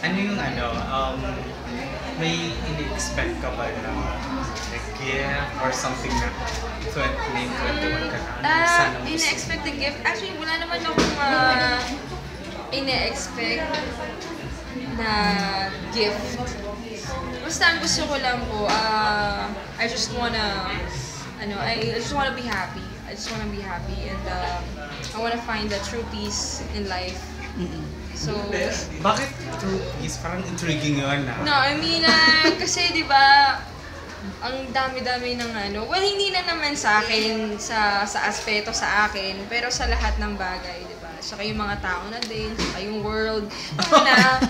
Ano yung may in-expect ka ba na gift or something na 21 ka na? Ano sana gusto? Ina-expect the gift? Actually, wala naman akong ina-expect na gift. Basta ang gusto ko lang po, I just wanna be happy. I just wanna be happy and I wanna find the true peace in life. So, Bakit true peace? Parang intriguing yun no, I mean, kasi di ba, ang dami-dami ng well, hindi na naman sa akin, sa aspeto sa akin, pero sa lahat ng bagay, di ba? Saka yung mga tao na din, saka yung world, na,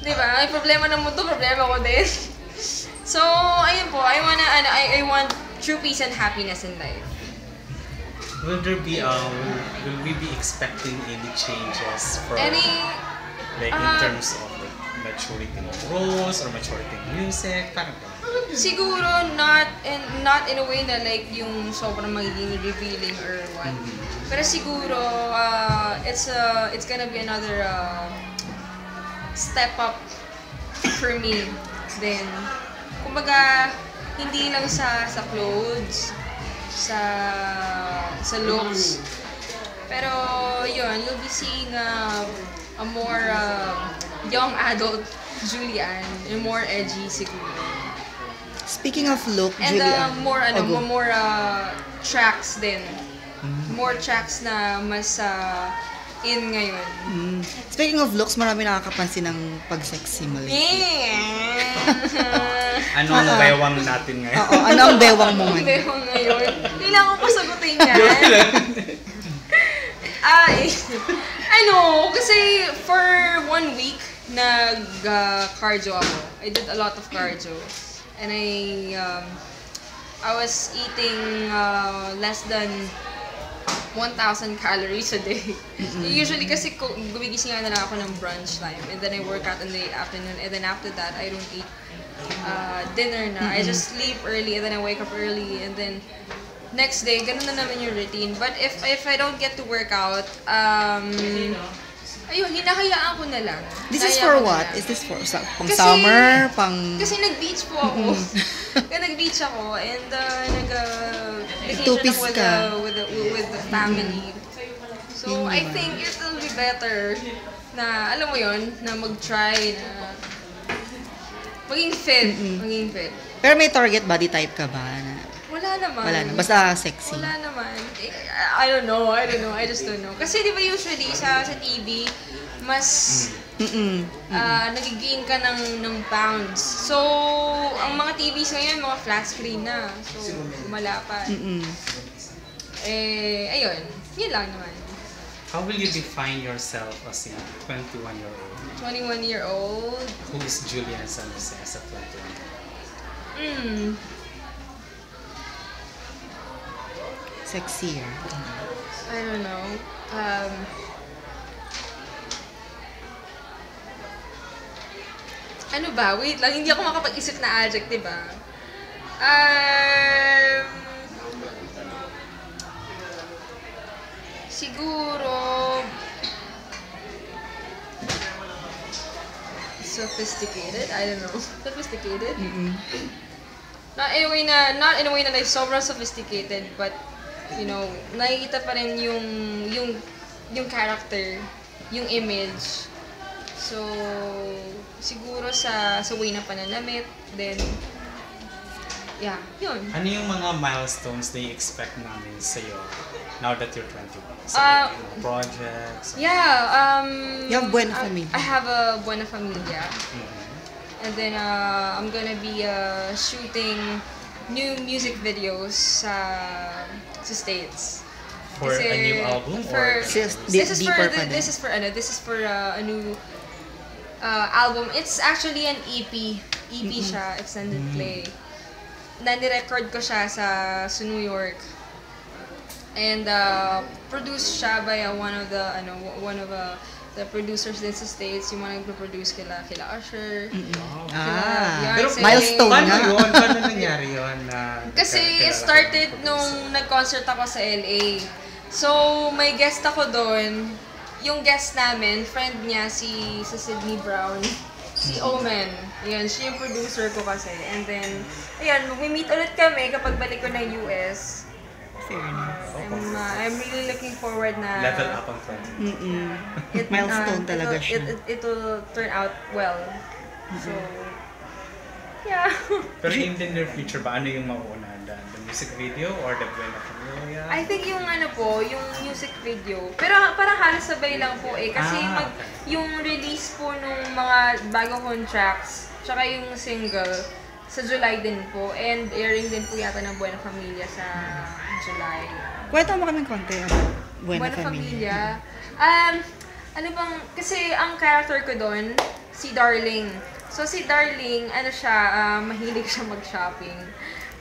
di ba? May problema ng mundo, problema ko din. So, ayun po, I want true peace and happiness in life. Will we be expecting any changes from Any, like in terms of like maturity ng roles or maturity in music? Parang siguro not in a way na like yung sobrang magiging revealing or what. Pero siguro it's gonna be another step up for me then. Kumbaga hindi lang sa clothes, sa looks. Pero yun, you'll be seeing a more young adult Julian, more edgy siguro. Speaking of look, And Julian. more tracks din. More tracks na mas in ngayon. Speaking of looks, marami nakakapansin ng pag-sexy mo. ano ang bewang natin ngayon? Oo, ano ang bewang mo Ang ngayon? bewang ngayon. Kailangan ko pasagutin yan. Kasi for 1 week, nag-cardio ako. I did a lot of cardio. And I was eating less than 1,000 calories a day. Usually kasi gumigising na lang ako ng brunch time and then I work out in the afternoon and then after that I don't eat dinner na. I just sleep early and then I wake up early and then next day, ganun na naman yung routine. But if I don't get to work out, ayun, hinahayaan ko na lang. This is for what? Is this for pang summer? Kasi nag-beach po ako. Nag-beach ako and Two-piece nag-vacation ako with the family. So, I think it will be better na, alam mo yon na mag-try na maging fit. Maging fit. Pero may target body type ka ba? Wala naman. Wala naman. Basta sexy. Wala naman. I don't know. I just don't know. Kasi di ba usually sa TV, mas nagigain ka ng pounds. So, ang mga TVs ngayon, mga flat screen na. So, malapad. Ayun. Yun lang naman. How will you define yourself as a 21-year-old? 21-year-old? Who is Julian San Jose as a 21-year-old? Sexier. I don't know. Ano ba? Wait lang, hindi ako makapag-isip na adjective ba? Siguro sophisticated? I don't know. Sophisticated? Not in a way na like sobrang sophisticated, but you know, nakikita pa rin yung character, yung image. So, siguro sa way na pananamit, then yeah, yun. Ano yung mga milestones na i-expect namin sa'yo now that you're 21? So, projects? Yeah, You have Buena Familia. I have a Buena Familia. And then I'm gonna be shooting new music videos sa States. For a new album? This is for a new album. It's actually an EP. EP siya, extended play. Nani-record ko siya sa New York. And produced siya by one of the producers din sa States, yung mga nagpo-produce kila Usher. Pero milestone paano nga. yun? Paano nangyari yun? Kasi it started nung nag-concert ako sa LA. So, may guest ako doon. Yung guest namin, friend niya si Sydney Brown. Si Omen. Ayan, siya yung producer ko kasi. And then, ayan, mag-meet ulit kami kapag balik ko ng US. Fair enough. I'm really looking forward na Level up ang friend. Milestone talaga siya. It will turn out well. So, yeah. Pero in the near future ba, ano yung mauuna? The music video or the Buena Familia? I think yung yung music video. Pero parang halos sabay lang po eh. Kasi yung release po nung mga bago kong tracks, tsaka yung single, sa July din po. And airing din po yata ng Buena Familia sa July. Kwento mo kami konti about Buena Familia. Familia. Ano bang, kasi ang character ko doon, si Darling. So si Darling, ano siya, mahilig siya mag-shopping.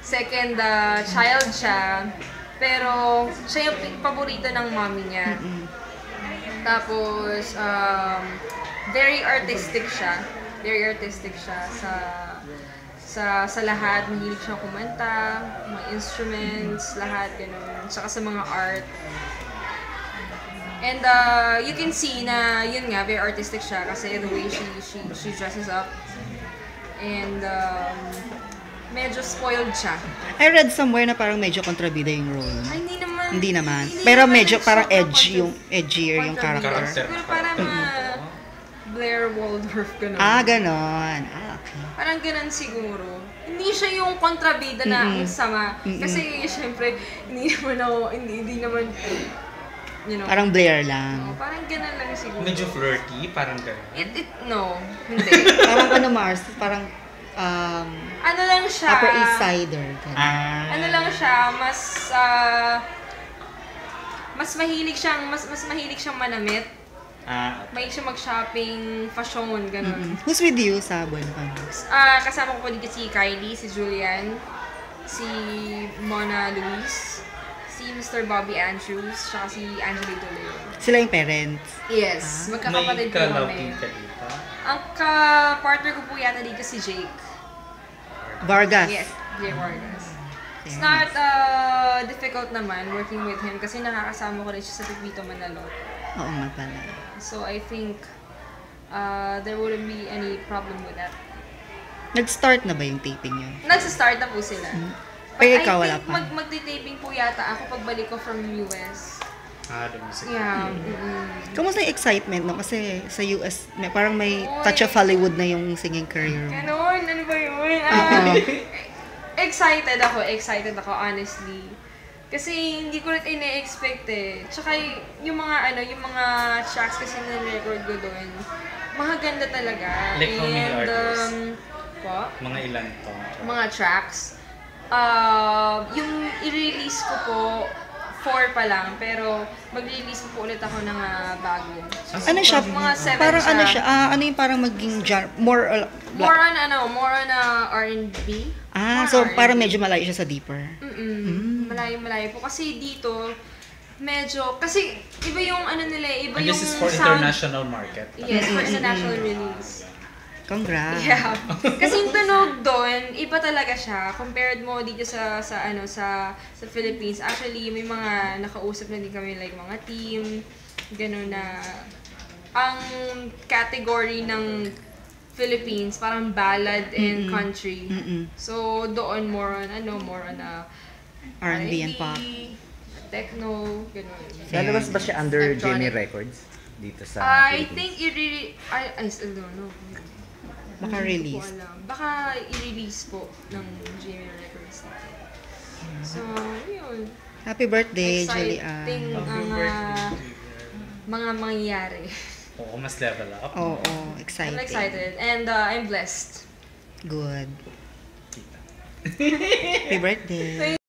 Second, child siya. Pero siya yung paborito ng mommy niya. Tapos, very artistic siya. Very artistic siya sa lahat. Mahilig siyang kumanta, mga instruments, lahat, gano'n. Tsaka sa mga art. And you can see na, yun nga, very artistic siya kasi the way she dresses up. And medyo spoiled siya. I read somewhere na parang medyo kontrabida yung role. Ay, hindi naman. Hindi naman. Hindi Pero naman medyo siya parang kontrabida. edgier yung character. Siguro parang Blair Waldorf, gano'n. Ganon. Okay. Parang ganun siguro. Hindi siya yung kontrabida na ang sama. Kasi, syempre, hindi naman, you know. Parang Blair lang. Parang ganun lang siguro. Medyo flirty, parang gano'n. No, hindi. Parang ano Mars, parang Ano lang siya. Upper East Sider. Ano lang siya, mas mahilig siyang manamit. Mahilig siya mag-shopping, fashion, gano'n. Who's with you sa Buena Familia? Kasama ko po dito si Kylie, si Julian, si Mona Luis, si Mr. Bobby Andrews, saka si Angelito Leon. Sila yung parents. Yes, magkakapatid May po ka-love kami. team ka dito? Ang ka-partner ko po yata dito si Jake. Vargas. Yes, Jake Vargas. It's not difficult naman working with him kasi nakakasama ko rin siya sa Pipito Manalot. Oo nga pala. So I think there wouldn't be any problem with that. Nag-start na ba yung taping niyo? Nagsa-start na po sila. But Pero ikaw wala I think pa. magti-taping po yata ako pagbalik ko from US. The music Yeah. Kamusta yung excitement, no? Kasi sa US, parang may touch of Hollywood na yung singing career mo. Ganon, ano ba yun? Excited ako, honestly. Kasi hindi ko rin ine-expect eh. Tsaka yung mga tracks kasi na record ko doon, mga ganda talaga. Like how many artists? Mga ilan to? Mga tracks. Yung i-release ko po, 4 pa lang, pero mag-release po ulit ako ng bago. So, Ano siya? Mga 7 Parang siya. ano siya? Ano yung parang maging genre? More on R&B. More So R&B. parang medyo malayo siya sa deeper. Malayo po. Kasi dito, medyo, kasi iba yung nila, iba And yung this is for sound. international market. Yes, for international release. Congrats. Yeah. Kasi yung tunog doon, iba talaga siya. Compared mo dito sa Philippines. Actually, may mga nakausap na din kami, like mga team, gano'n na. Ang category ng Philippines, parang ballad and country. So, doon more on R&B and pop. Techno, gano'n. Lalabas ba siya under Electronic. Jamie Records dito sa I Philippines? think I still don't know. Baka Hindi release. ko alam. Baka i-release po ng Jamie Records dito. So, yun. Happy birthday, Exciting Julian. ang mga mangyayari. Oo, mas level up. Oo, I'm exciting. excited and I'm blessed. Good. Happy birthday.